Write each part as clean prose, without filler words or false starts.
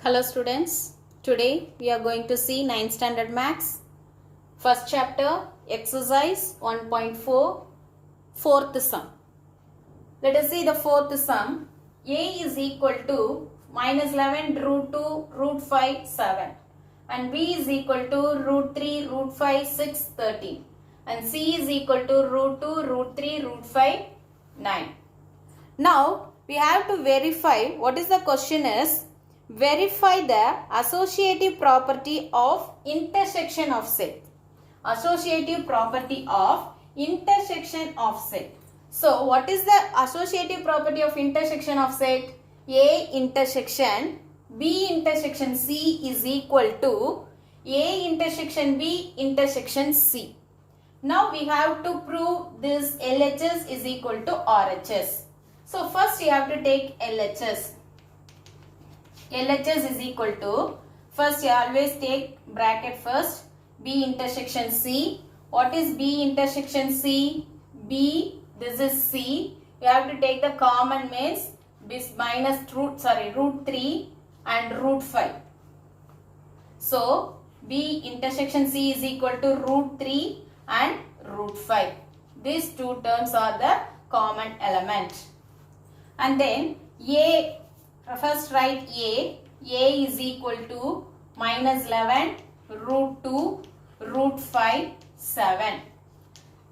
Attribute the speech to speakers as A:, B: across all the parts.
A: Hello students, today we are going to see 9th standard maths, first chapter, exercise 1.4, fourth sum. Let us see the fourth sum. A is equal to minus 11 root 2 root 5 7 and B is equal to root 3 root 5 6 13 and C is equal to root 2 root 3 root 5 9. Now we have to verify what is the question is. Verify the associative property of intersection of set. Associative property of intersection of set. So, what is the associative property of intersection of set? A intersection B intersection C is equal to A intersection B intersection C. Now, we have to prove this LHS is equal to RHS. So, first you have to take LHS. LHS is equal to, first you always take bracket first, B intersection C. What is B intersection C? B, this is C. You have to take the common means minus root 3 and root 5. So, B intersection C is equal to root 3 and root 5. These two terms are the common element. And then A, first write A is equal to minus 11 root 2 root 5 7.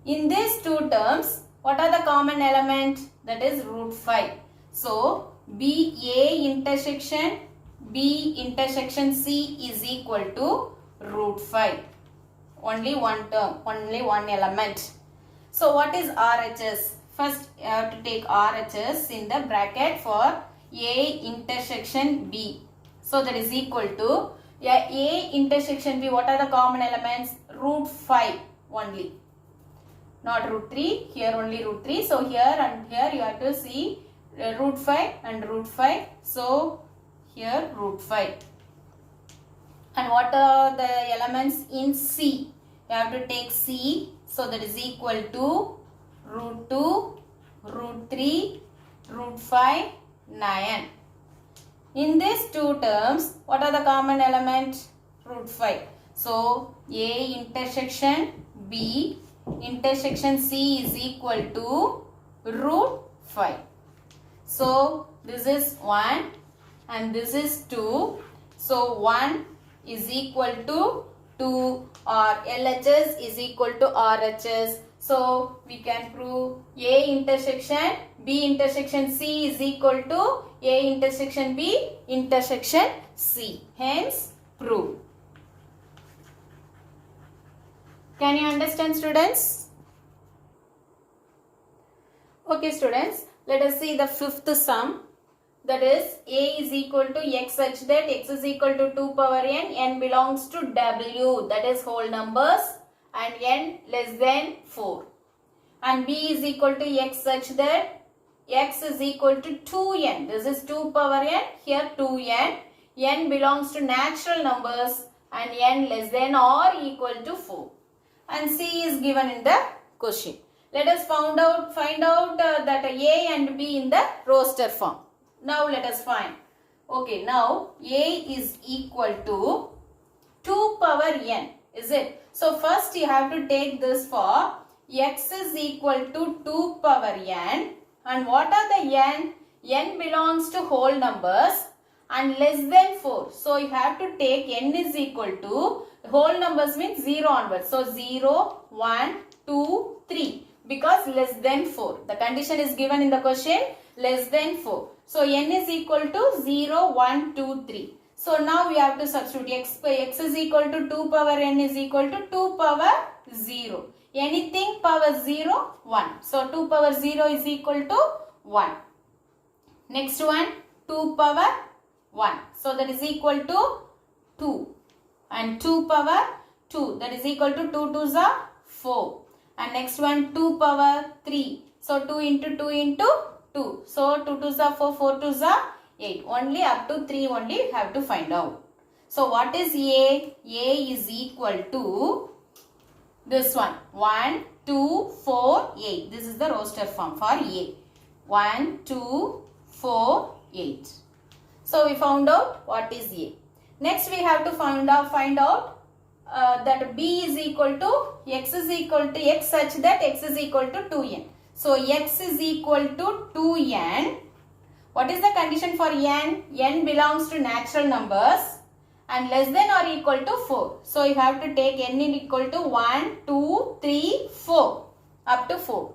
A: In these two terms, what are the common element? That is root 5. So, A intersection B intersection C is equal to root 5. Only one term, only one element. So, what is RHS? First, you have to take RHS in the bracket for A intersection B. So that is equal to A intersection B. What are the common elements? Root 5 only. Not root 3. Here only root 3. So here and here you have to see root 5 and root 5. So here root 5. And what are the elements in C? You have to take C. So that is equal to root 2, root 3, root 5, 9. In these two terms, what are the common element? Root 5. So, A intersection B intersection C is equal to root 5. So, this is 1 and this is 2. So, 1 is equal to 2 or LHS is equal to RHS. So, we can prove A intersection B intersection C is equal to A intersection B intersection C. Hence, prove. Can you understand, students? Okay, students. Let us see the fifth sum. That is, A is equal to X such that X is equal to 2 power N belongs to W, that is whole numbers, and N less than 4. And B is equal to X such that X is equal to 2N. This is 2 power N, here 2N. N belongs to natural numbers and N less than or equal to 4. And C is given in the question. Let us find out that A and B in the roster form. Now let us find. Okay, now A is equal to 2 power N. Is it? So first you have to take this for X is equal to 2 power N. And what are the N? N belongs to whole numbers and less than 4. So you have to take N is equal to whole numbers means 0 onwards. So 0, 1, 2, 3 because less than 4. The condition is given in the question less than 4. So N is equal to 0, 1, 2, 3. So now we have to substitute X is equal to 2 power N is equal to 2 power 0. Anything power 0, 1. So 2 power 0 is equal to 1. Next one, 2 power 1. So that is equal to 2. And 2 power 2. That is equal to 2 2s are 4. And next one, 2 power 3. So 2 into 2 into 2. So 2 2s are 4, 4 2s are 8. Only up to 3 only you have to find out. So what is A? A is equal to this one. 1, 2, 4, 8. This is the roster form for A. 1, 2, 4, 8. So we found out what is A. Next we have to find out that B is equal to x such that x is equal to 2n. So x is equal to 2n. What is the condition for n? N belongs to natural numbers and less than or equal to 4. So you have to take n is equal to 1, 2, 3, 4 up to 4.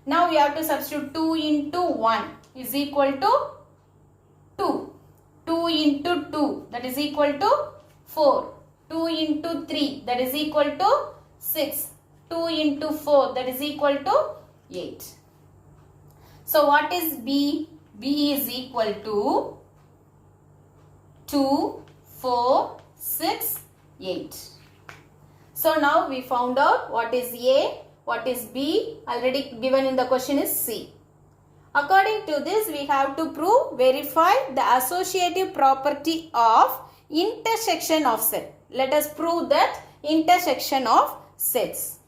A: Now we have to substitute 2 into 1 is equal to 2. 2 into 2 that is equal to 4. 2 into 3 that is equal to 6. 2 into 4 that is equal to 8. So what is B? B is equal to 2, 4, 6, 8. So now we found out what is A, what is B, already given in the question is C. According to this, we have to verify the associative property of intersection of set. Let us prove that intersection of sets.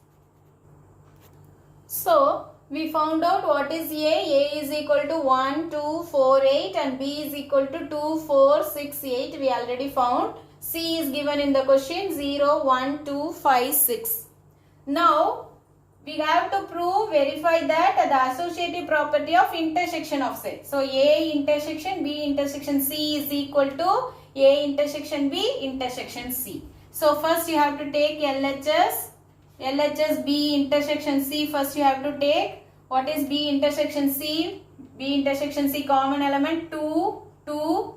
A: So, we found out what is A. A is equal to 1, 2, 4, 8 and B is equal to 2, 4, 6, 8. We already found. C is given in the question 0, 1, 2, 5, 6. Now, we have to verify that the associative property of intersection of set. So, A intersection B intersection C is equal to A intersection B intersection C. So, first you have to take LHS B intersection C. First you have to take what is B intersection C? B intersection C common element 2, 2,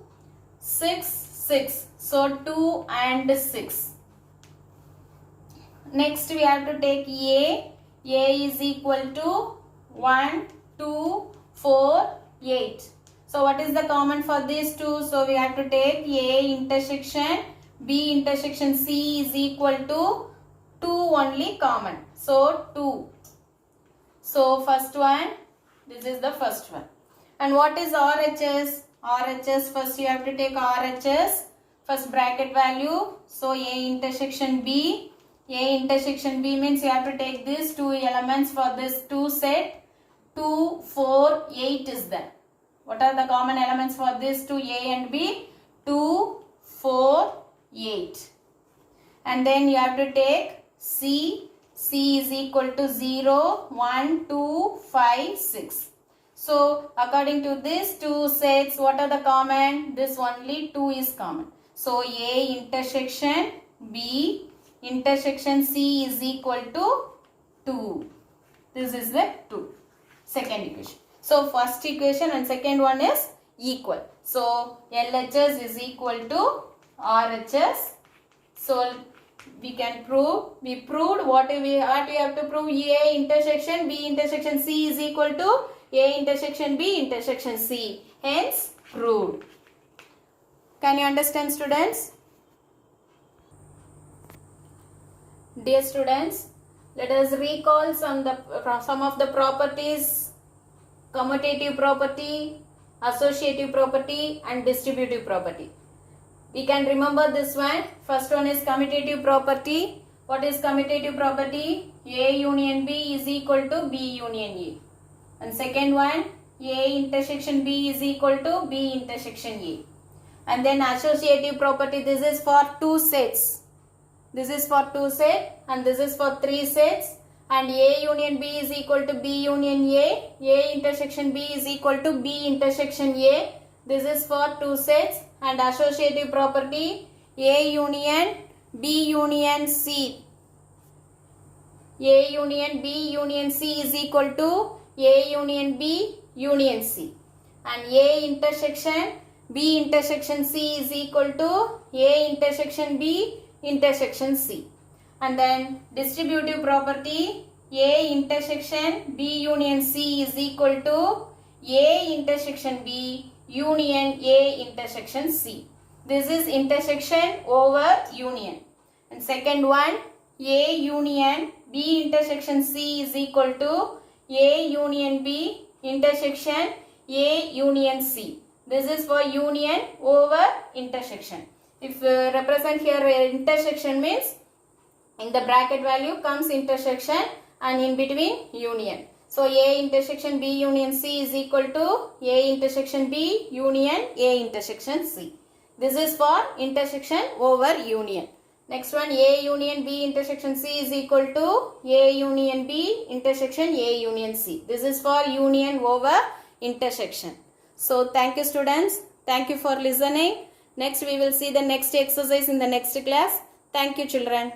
A: 6, 6. So, 2 and 6. Next we have to take A. A is equal to 1, 2, 4, 8. So, what is the common for these two? So, we have to take A intersection B intersection C is equal to 2 only common. So, 2. So, first one, this is the first one. And what is RHS? RHS, first you have to take RHS, first bracket value. So, A intersection B. A intersection B means you have to take these two elements for this two set. 2, 4, 8 is there. What are the common elements for these two A and B? 2, 4, 8. And then you have to take C. C is equal to 0, 1, 2, 5, 6. So, according to these two sets, what are the common? This only 2 is common. So, A intersection B intersection C is equal to 2. This is the 2. Second equation. So, first equation and second one is equal. So, LHS is equal to RHS. So, we can prove, we proved what we have to prove. A intersection B intersection C is equal to A intersection B intersection C. Hence, proved. Can you understand, students? Dear students, let us recall some of the properties: commutative property, associative property and distributive property. We can remember this one. First one is commutative property. What is commutative property? A union B is equal to B union A. And second one, A intersection B is equal to B intersection A. And then associative property, this is for two sets. This is for 2 sets and this is for 3 sets, and A union B is equal to B union A. A intersection B is equal to B intersection A. This is for 2 sets. And associative property, A union B union C. A union B union C is equal to A union B union C. And A intersection B intersection C is equal to A intersection B intersection C. And then distributive property, A intersection B union C is equal to A intersection B union A intersection C. This is intersection over union. And second one, A union B intersection C is equal to A union B intersection A union C. This is for union over intersection. If represent here intersection means in the bracket value comes intersection and in between union. So A intersection B union C is equal to A intersection B union A intersection C. This is for intersection over union. Next one, A union B intersection C is equal to A union B intersection A union C. This is for union over intersection. So thank you students. Thank you for listening. Next we will see the next exercise in the next class. Thank you children.